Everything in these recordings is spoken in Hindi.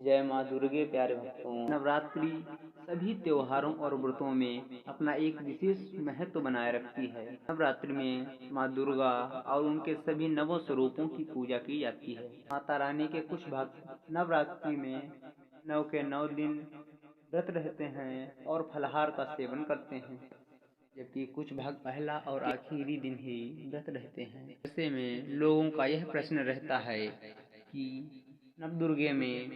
जय माँ दुर्गे प्यारे भक्तों। नवरात्रि सभी त्योहारों और व्रतों में अपना एक विशेष महत्व बनाए रखती है। नवरात्रि में माँ दुर्गा और उनके सभी नवों स्वरूपों की पूजा की जाती है। माता रानी के कुछ भक्त नवरात्रि में 9 के 9 दिन व्रत रहते हैं और फलाहार का सेवन करते हैं, जबकि कुछ भक्त पहला और आखिरी दिन ही व्रत रहते हैं। ऐसे में लोगों का यह प्रश्न रहता है कि नवदुर्गे में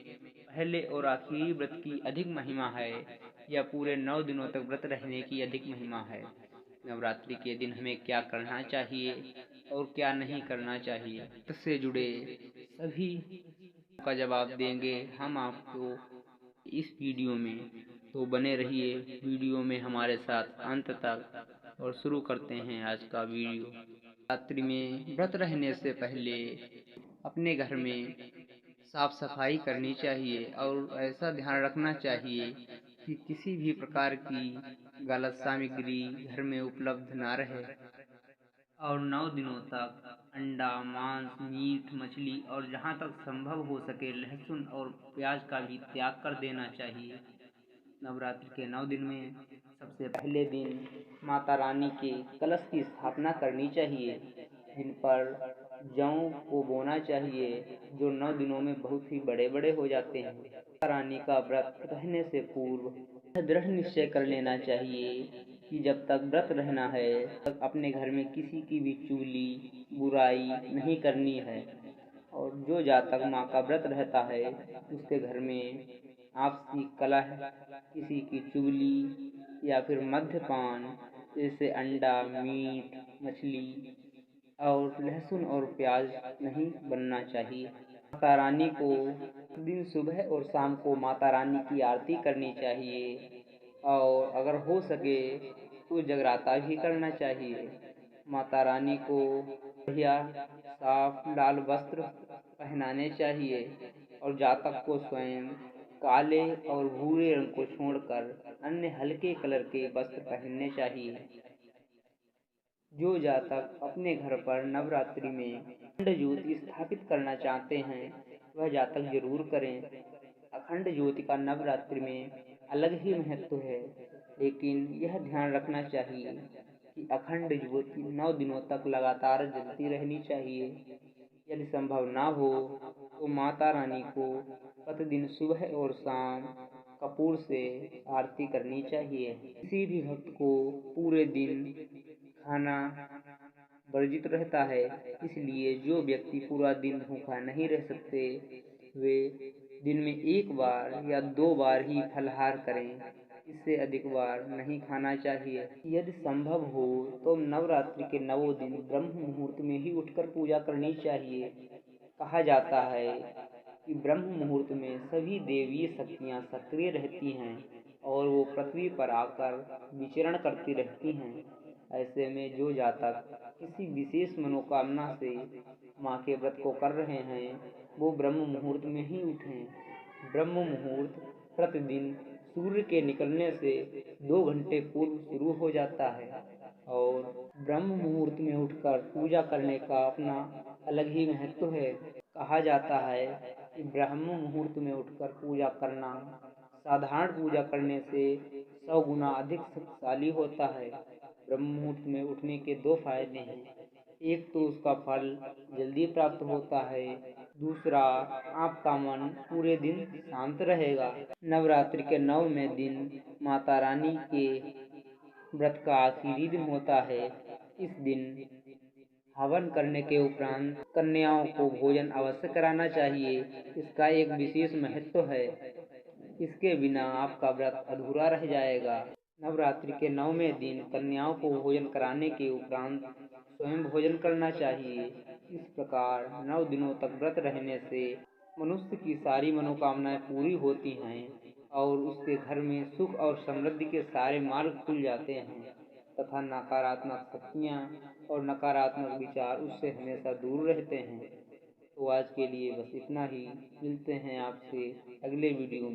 पहले और आखिरी व्रत की अधिक महिमा है या पूरे 9 दिनों तक व्रत रहने की अधिक महिमा है। नवरात्रि के दिन हमें क्या करना चाहिए और क्या नहीं करना चाहिए, इससे जुड़े सभी का जवाब देंगे हम आपको इस वीडियो में। तो बने रहिए वीडियो में हमारे साथ अंत तक और शुरू करते हैं आज का वीडियो। नवरात्रि में व्रत रहने से पहले अपने घर में साफ सफाई करनी चाहिए और ऐसा ध्यान रखना चाहिए कि किसी भी प्रकार की गलत सामग्री घर में उपलब्ध ना रहे और 9 दिनों तक अंडा, मांस, मीट, मछली और जहाँ तक संभव हो सके लहसुन और प्याज का भी त्याग कर देना चाहिए। नवरात्रि के 9 दिन में सबसे पहले दिन माता रानी के कलश की स्थापना करनी चाहिए, जिन पर जौ को बोना चाहिए, जो 9 दिनों में बहुत ही बड़े बड़े हो जाते हैं। माता रानी का व्रत रहने से पूर्व दृढ़ निश्चय कर लेना चाहिए कि जब तक व्रत रहना है तब अपने घर में किसी की भी चुगली बुराई नहीं करनी है। और जो जातक माँ का व्रत रहता है उसके घर में आपसी कलह, किसी की चुगली या फिर मद्यपान जैसे अंडा, मीट, मछली और लहसुन और प्याज नहीं बनना चाहिए। माता रानी को दिन सुबह और शाम को माता रानी की आरती करनी चाहिए और अगर हो सके तो जगराता भी करना चाहिए। माता रानी को बढ़िया साफ लाल वस्त्र पहनाने चाहिए और जातक को स्वयं काले और भूरे रंग को छोड़कर अन्य हल्के कलर के वस्त्र पहनने चाहिए। जो जातक अपने घर पर नवरात्रि में अखंड ज्योति स्थापित करना चाहते हैं वह जातक जरूर करें। अखंड ज्योति का नवरात्रि में अलग ही महत्व है, लेकिन यह ध्यान रखना चाहिए कि अखंड ज्योति 9 दिनों तक लगातार जलती रहनी चाहिए। यदि संभव ना हो तो माता रानी को प्रतिदिन सुबह और शाम कपूर से आरती करनी चाहिए। किसी भी भक्त को पूरे दिन खाना वर्जित रहता है, इसलिए जो व्यक्ति पूरा दिन भूखा नहीं रह सकते वे दिन में 1 बार या 2 बार ही फलाहार करें, इससे अधिक बार नहीं खाना चाहिए। यदि संभव हो तो नवरात्रि के 9 दिन ब्रह्म मुहूर्त में ही उठकर पूजा करनी चाहिए। कहा जाता है कि ब्रह्म मुहूर्त में सभी देवीय शक्तियां सक्रिय रहती हैं और वो पृथ्वी पर आकर विचरण करती रहती हैं। ऐसे में जो जातक किसी विशेष मनोकामना से माँ के व्रत को कर रहे हैं वो ब्रह्म मुहूर्त में ही उठें। ब्रह्म मुहूर्त प्रतिदिन सूर्य के निकलने से 2 घंटे पूर्व शुरू हो जाता है और ब्रह्म मुहूर्त में उठकर पूजा करने का अपना अलग ही महत्व है। कहा जाता है कि ब्रह्म मुहूर्त में उठकर पूजा करना साधारण पूजा करने से 100 गुना अधिक शक्तिशाली होता है। ब्रह्म मुहूर्त में उठने के 2 फायदे हैं। एक तो उसका फल जल्दी प्राप्त होता है, दूसरा आपका मन पूरे दिन शांत रहेगा। नवरात्रि के 9वें दिन माता रानी के व्रत का आखिरी दिन होता है। इस दिन हवन करने के उपरांत कन्याओं को भोजन अवश्य कराना चाहिए। इसका एक विशेष महत्व है, इसके बिना आपका व्रत अधूरा रह जाएगा। नवरात्रि के 9वें दिन कन्याओं को भोजन कराने के उपरांत स्वयं भोजन करना चाहिए। इस प्रकार 9 दिनों तक व्रत रहने से मनुष्य की सारी मनोकामनाएं पूरी होती हैं और उसके घर में सुख और समृद्धि के सारे मार्ग खुल जाते हैं तथा नकारात्मक शक्तियां और नकारात्मक विचार उससे हमेशा दूर रहते हैं। तो आज के लिए बस इतना ही। मिलते हैं आपसे अगले वीडियो में।